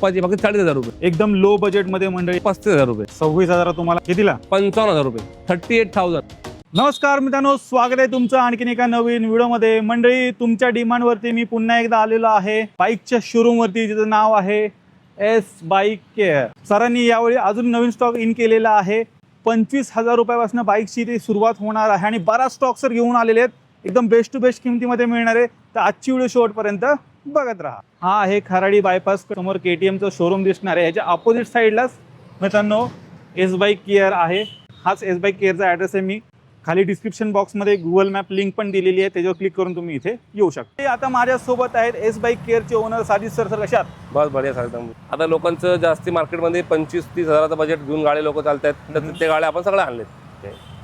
अप्पाची फक्त 40,000 रुपये. एकदम लो बजेट मध्ये मंडळी 35,000 रुपये. 26,000 तुम्हाला कितीला? 55,000 रुपये. 38,000. नमस्कार मित्रांनो, स्वागत आहे तुमचं आणखीन एका नवीन व्हिडिओमध्ये. मंडळी, तुमच्या डिमांडवरती मी पुन्हा एकदा आलेलो आहे बाईकच्या शोरूम वरती, जिचं नाव आहे एस बाईक केअर. सरांनी यावेळी अजून नवीन स्टॉक इन केलेला आहे. 25,000 रुपयापासून बाईकची ती सुरुवात होणार आहे आणि बराच स्टॉक सर घेऊन आलेले आहेत. एकदम बेस्ट टू बेस्ट किमतीमध्ये मिळणार आहे. तर आजची व्हिडिओ शेवटपर्यंत बघत राहा. हा आहे खराडी बायपास समोर KTMचं शोरूम दिसणार आहे. याच्या अपोजिट साईडलाच मित्रांनो एस बाईक केअर आहे. हाच एस बाईक केअरचा ॲड्रेस आहे. मी खाली डिस्क्रिप्शन बॉक्समध्ये गुगल मॅप लिंक पण दिलेली आहे, त्याच्यावर क्लिक करून तुम्ही इथे येऊ शकता. आता माझ्यासोबत आहेत एस बाईक केअरचे ओनर साजिद सर. सर कशात? बस बढिया सांगतो. आता लोकांचं जास्ती मार्केटमध्ये 25-30 हजाराचं बजेट घेऊन गाडी लोक चालतात. तर ते गाड्या आपण सगळ्या आणलेत.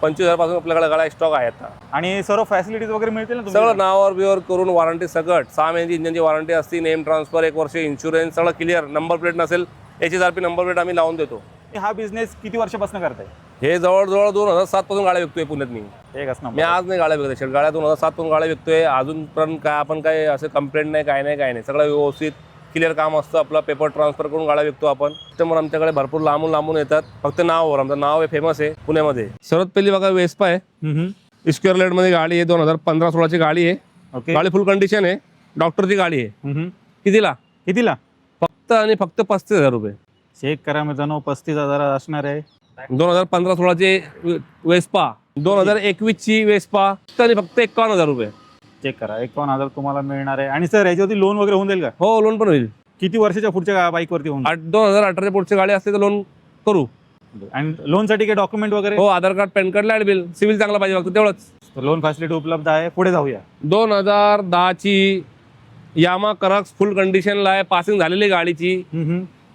25,000 पासून आपल्याकडे गाड्या स्टॉक आहेत. आणि सर्व फॅसिलिटीज वगैरे मिळतील ना? सगळं नावावर बिवर करून वॉरंटी सगळं 6 महिन्याची इंजिनची वॉरंटी असते. नेम ट्रान्सफर 1 वर्ष इन्शुरन्स सगळं क्लिअर. नंबर प्लेट नसेल HSRP नंबर प्लेट आम्ही लावून देतो. हा बिझनेस किती वर्षापासून करताय? हे जवळजवळ 2007 पासून गाड्या विकतोय पुण्यात. मी आज नाही गाड्या विकत. गाड्या 2007 पासून गाड्या विकतोय. अजून पण काय आपण काय असं कंप्लेंट नाही, काय नाही. सगळं व्यवस्थित क्लिअर काम असतं. आपलं पेपर ट्रान्सफर करून गाड्या विकतो आपण. त्यामुळे आमच्याकडे भरपूर लांबून येतात. फक्त नावावर आमचं नाव आहे, फेमस आहे पुण्यामध्ये. सर्वात पहिली बघा वेस्पा आहे. स्क्वेअर लाईट मध्ये गाडी आहे. 2015-16 ची गाडी आहे. गाडी फुल कंडिशन आहे. डॉक्टरची गाडी आहे. कितीला? फक्त आणि फक्त 35,000 रुपये. चेक करा मित्रांनो, 35,000 असणार आहे. 2015-16 ची वेस्पा, 2021 ची वेस्पा आणि फक्त 51,000 रुपये. चेक करा, 51,000 तुम्हाला मिळणार आहे. आणि सर याच्यावरती लोन वगैरे होऊन जाईल का? हो, लोन पण होईल. किती वर्षाच्या पुढच्या बाईकवरती होऊन? 2018 पुढची गाडी असते तर लोन करू. आणि लोन साठी काही डॉक्युमेंट वगैरे? हो, Aadhaar card, PAN card, light bill, CIBIL चांगला पाहिजे फक्त तेवढंच. लोन फॅसिलिटी उपलब्ध आहे. पुढे जाऊया. 2010 ची यामा करक्स फुल कंडिशनला आहे. पासिंग झालेली गाडीची.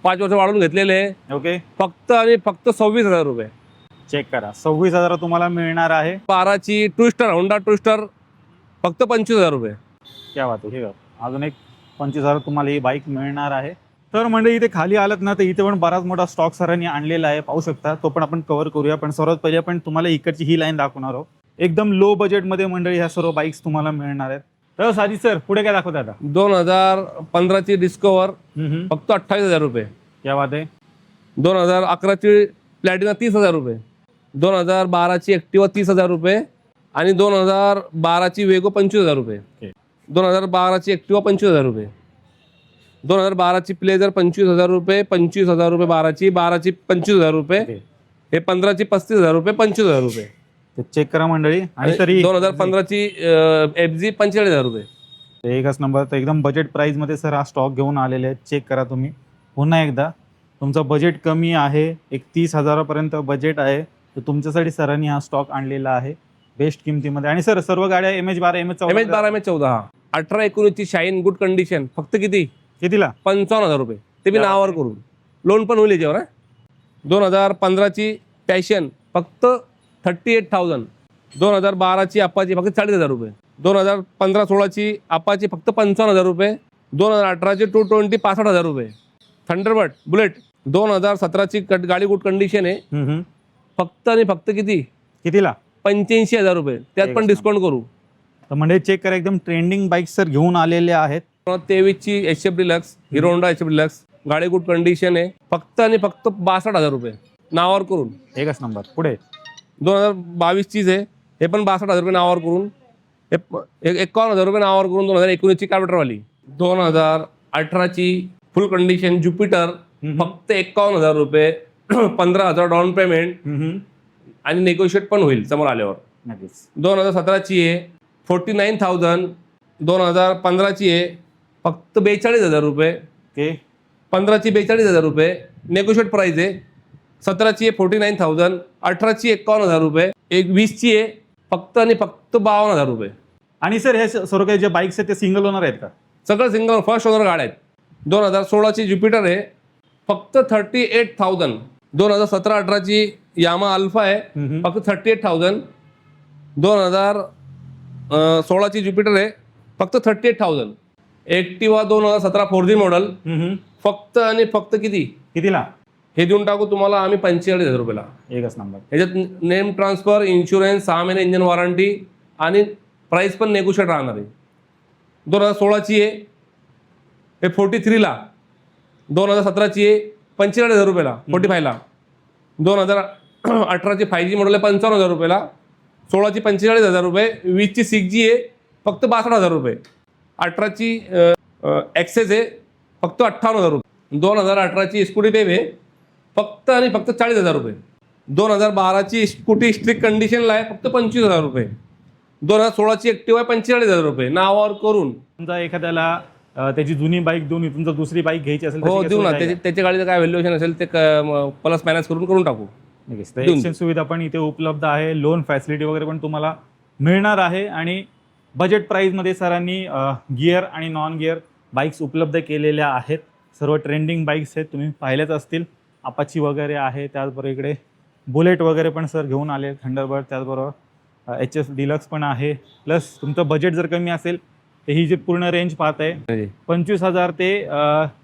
5 वर्ष वाढून घेतलेले. ओके. फक्त आणि फक्त 26,000 रुपये. चेक करा, 26,000 तुम्हाला मिळणार आहे. 12 ची ट्विस्टर, होंडा ट्विस्टर फक्त 25,000 रुपये. क्या बात आहे. अजून एक 25,000 तुम्हाला ही बाईक मिळणार आहे. तर म्हणजे इथे खाली आलात ना, तर इथे पण बराच मोठा स्टॉक सरांनी आणलेला आहे, पाहू शकता. तो पण आपण कव्हर करूया. पण सर्वात पहिले आपण तुम्हाला इकडची ही लाईन दाखवणार आहोत. एकदम लो बजेटमध्ये मंडळी ह्या सर्व बाईक्स तुम्हाला मिळणार आहेत. तर साजिद सर पुढे काय दाखवत आता? 2015 ची डिस्कवर फक्त 28,000 रुपये. क्या बात आहे. 2011 ची प्लॅटिना 30,000 रुपये. 2012 ची ॲक्टिवा 30,000 रुपये. आणि 2012 ची वेगो 25,000 रुपये. 2012 ची ॲक्टिवा 25,000 रुपये. 2012 ची प्लेजर 25,000 रुपये. 25,000 रुपये 12 ची 25,000 रुपये. हे 15 ची 35,000 रुपये. 25,000 रुपये. चेक करा मंडळी. आणि तरी 2015 ची FZ 45,000 रुपये. एकच नंबर. तर एकदम बजेट प्राइस मध्ये सर हा स्टॉक घेऊन आलेले आहेत. चेक करा तुम्ही पुन्हा एकदा. तुमचं बजेट कमी आहे, 31,000 पर्यंत बजेट आहे, तर तुमच्यासाठी सरांनी हा स्टॉक आणलेला आहे बेस्ट किमतीमध्ये. आणि सर सर्व गाड्या MH12 MH12 MH14. हा 18-19 ची शाईन गुड कंडिशन फक्त कितीला? 55,000 रुपये. ते मी नावावर करून लोन पण होईल याच्यावर. 2015 ची पॅशन फक्त 38,000. 2012 ची अप्पाची फक्त 40,000 रुपये. 2015-16 ची अप्पाची फक्त 55,000 रुपये. 2018 ची 220 65,000 रुपये. थंडरबर्ड बुलेट 2017 ची गाडी गुड कंडिशन आहे. फक्त आणि फक्त कितीला? 85,000 रुपये. त्यात पण डिस्काउंट करू. तर म्हणजे चेक करा, एकदम ट्रेंडिंग बाईक सर घेऊन आलेले आहेत. 23 ची HF deluxe, hero Honda HF deluxe गाडी गुड कंडिशन आहे. फक्त आणि फक्त 62,000 रुपये नावावर करून. एकच नंबर. पुढे 2022 चीच आहे. हे पण 62,000 रुपये नावावर करून. 51,000 रुपये नावावर करून. 2019 ची कार्बेटरवाली. 2018 ची फुल कंडिशन ज्युपिटर फक्त 51,000 रुपये. 15,000 डाऊन पेमेंट आणि नेगोशिएट पण होईल समोर आल्यावर. 2017 ची आहे 49,000. 2015 ची आहे फक्त 42,000 रुपये. 15 ची 42,000 रुपये नेगोशिएट प्राइस आहे. 17 ची आहे 49,000. 18 ची 51,000 रुपये. 20 ची आहे फक्त आणि फक्त 52,000 रुपये. आणि सर हे सर्व काही जे बाईक्स आहेत ते सिंगल ओनर आहेत का? सगळं सिंगल फर्स्ट ओनर गाड्या आहेत. 2016 ची ज्युपिटर आहे फक्त 38,000. 2017-18 ची यामा अल्फा आहे फक्त 38,000. 2016 ची ज्युपिटर आहे फक्त 38,000. ॲक्टिवा 2017 4G मॉडेल फक्त आणि फक्त कितीला? हे देऊन टाकू तुम्हाला आम्ही 45,000 रुपयाला. एकच नंबर. ह्याच्यात नेम ट्रान्सफर, इन्शुरन्स, 6 महिने इंजन वॉरंटी आणि प्राइस पण नेगोशिएट राहणार आहे. 2016 ची आहे हे 43 ला 2017ची आहे 45,000 रुपयाला 45ला. 2018ची 5G मॉडेल आहे 55,000 रुपयाला. 16ची 45,000 रुपये. 20ची 6G आहे फक्त 62,000 रुपये. 18ची ॲक्सेस आहे फक्त 58,000 रुपये. 2018ची स्कूटी पेप आहे फक्त आणि फक्त 40,000 रुपये. 2012ची स्कूटी स्ट्रिक्ट कंडिशनला आहे फक्त 25,000 रुपये. 2016ची ॲक्टिवा आहे 45,000 रुपये नावावर करून. समजा एखाद्याला त्याची जुनी बाईक देऊन इथून जर दुसरी बाईक घ्यायची असेल हो देऊ ना. त्याच्या गाडीचं काय व्हॅल्युएशन असेल ते प्लस मायनस करून टाकू. एक्सचेंज सुविधा पण इथे उपलब्ध आहे. लोन फॅसिलिटी वगैरे पण तुम्हाला मिळणार आहे आणि बजेट प्राईजमध्ये सरांनी गिअर आणि नॉन गिअर बाईक्स उपलब्ध केलेल्या आहेत. सर्व ट्रेंडिंग बाईक्स आहेत, तुम्ही पाहिल्याच असतील. अपाची वगैरे आहे, त्याचबरोबर इकडे बुलेट वगैरे पण सर घेऊन आले. थंडरबर्ड, त्याचबरोबर HS डिलक्स पण आहे. प्लस तुमचं बजेट जर कमी असेल तर ही जी पूर्ण रेंज पाहत आहे 25,000 ते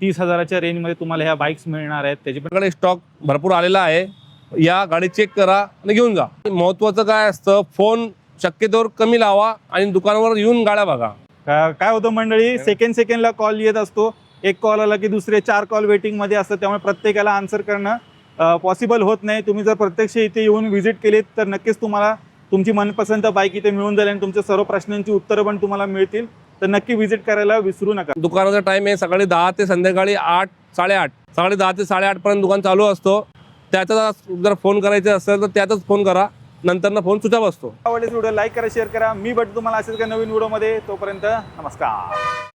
30,000च्या रेंजमध्ये तुम्हाला ह्या बाईक्स मिळणार आहेत. त्याची आपल्याकडे स्टॉक भरपूर आलेला आहे. या गाडी चेक करा आणि घेऊन जा. महत्त्वाचं काय असतं, फोन शक्यतोवर कमी लावा आणि दुकानावर येऊन गाड्या बघा. काय होतं मंडळी, सेकंडला कॉल येत असतो. एक कॉल आला की दुसरे 4 कॉल वेटिंगमध्ये असतात. त्यामुळे प्रत्येकाला आन्सर करणं पॉसिबल होत नाही. तुम्ही जर प्रत्यक्ष इथे येऊन व्हिजिट केलीत तर नक्कीच तुम्हाला तुमची मनपसंत बाईक इथे मिळून जाईल आणि तुमच्या सर्व प्रश्नांची उत्तरं पण तुम्हाला मिळतील. तर नक्की व्हिजिट करायला विसरू नका. दुकानाचा टाइम आहे सकाळी 10 ते संध्याकाळी 8, 8:30. सकाळी 10 ते 8:30 पर्यंत दुकान चालू असतो. त्याचा जर फोन करायचा असेल तर त्यातच फोन करा, नंतर फोन स्विच ऑफ असतो. आवडल्यास व्हिडिओ लाईक करा, शेअर करा. मी भेटतो तुम्हाला असेच काही नवीन व्हिडिओमध्ये. तोपर्यंत नमस्कार.